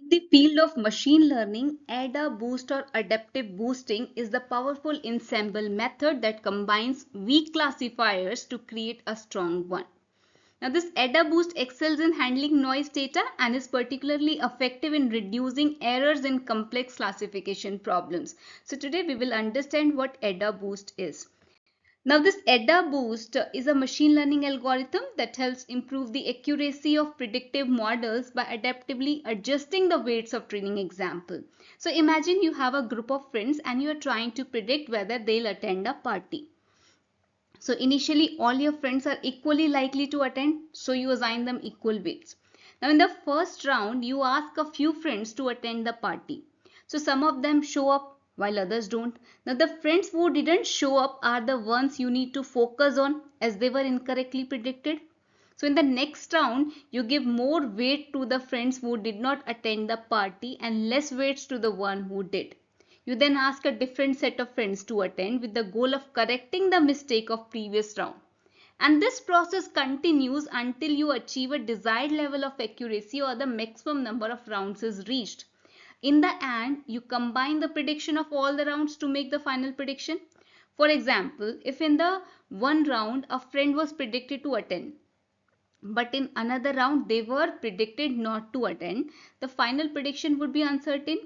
The field of machine learning, Adaboost or adaptive boosting is the powerful ensemble method that combines weak classifiers to create a strong one. Now, this Adaboost excels in handling noise data and is particularly effective in reducing errors in complex classification problems. So, today we will understand what Adaboost is. Now, this Adaboost is a machine learning algorithm that helps improve the accuracy of predictive models by adaptively adjusting the weights of training example. So, imagine you have a group of friends and you are trying to predict whether they'll attend a party. So, initially all your friends are equally likely to attend, so you assign them equal weights. Now, in the first round, you ask a few friends to attend the party. So, some of them show up while others don't. Now, the friends who didn't show up are the ones you need to focus on as they were incorrectly predicted. So, in the next round, you give more weight to the friends who did not attend the party and less weights to the one who did. You then ask a different set of friends to attend with the goal of correcting the mistake of previous round. And this process continues until you achieve a desired level of accuracy or the maximum number of rounds is reached. In the end, you combine the prediction of all the rounds to make the final prediction. For example, if in the one round a friend was predicted to attend, but in another round they were predicted not to attend, the final prediction would be uncertain.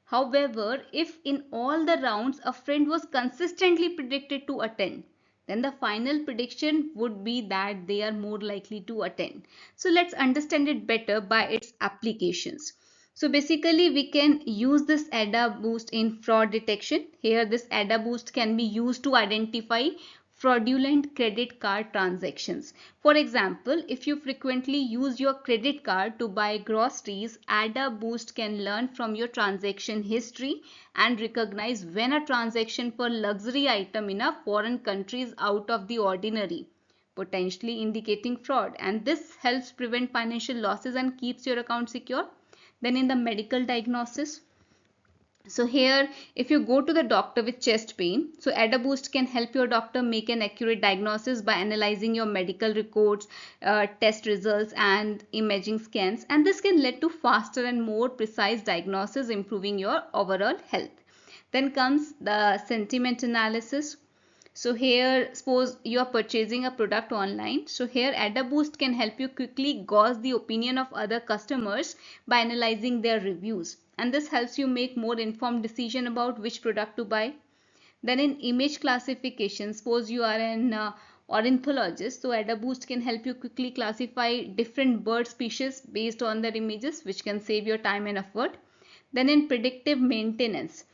However, if in all the rounds a friend was consistently predicted to attend, then the final prediction would be that they are more likely to attend. So let's understand it better by its applications. So basically we can use this Adaboost in fraud detection. Here this Adaboost can be used to identify fraudulent credit card transactions. For example, if you frequently use your credit card to buy groceries, Adaboost can learn from your transaction history and recognize when a transaction for luxury item in a foreign country is out of the ordinary, potentially indicating fraud, and this helps prevent financial losses and keeps your account secure. Then in the medical diagnosis, so here, if you go to the doctor with chest pain, so Adaboost can help your doctor make an accurate diagnosis by analyzing your medical records, test results and imaging scans, and this can lead to faster and more precise diagnosis, improving your overall health. Then comes the sentiment analysis. So here, suppose you are purchasing a product online. So here Adaboost can help you quickly gauge the opinion of other customers by analyzing their reviews. And this helps you make more informed decision about which product to buy. Then in image classification, suppose you are an ornithologist. So Adaboost can help you quickly classify different bird species based on their images, which can save your time and effort. Then in predictive maintenance,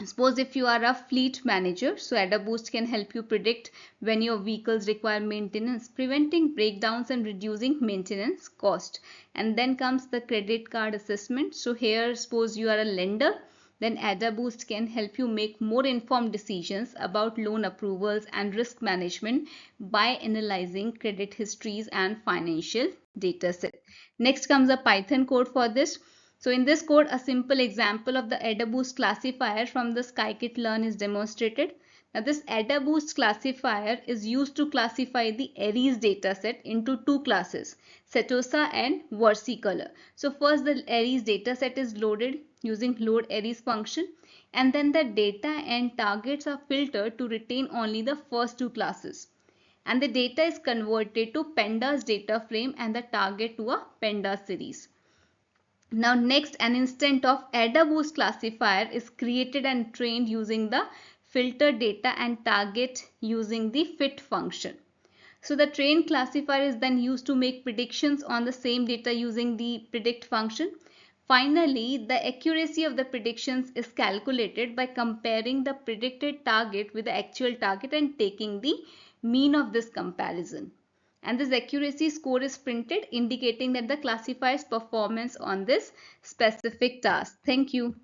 suppose if you are a fleet manager, so Adaboost can help you predict when your vehicles require maintenance, preventing breakdowns and reducing maintenance cost. And then comes the credit card assessment. So here, suppose you are a lender, then Adaboost can help you make more informed decisions about loan approvals and risk management by analyzing credit histories and financial data set. Next comes a Python code for this. So in this code, a simple example of the Adaboost classifier from the scikit-learn is demonstrated. Now this Adaboost classifier is used to classify the Aries dataset into two classes, Setosa and versicolor. So first the Aries dataset is loaded using load Aries function, and then the data and targets are filtered to retain only the first two classes. And the data is converted to pandas data frame and the target to a pandas series. Now next, an instance of Adaboost classifier is created and trained using the filter data and target using the fit function. So the trained classifier is then used to make predictions on the same data using the predict function. Finally, the accuracy of the predictions is calculated by comparing the predicted target with the actual target and taking the mean of this comparison. And this accuracy score is printed indicating that the classifier's performance on this specific task. Thank you.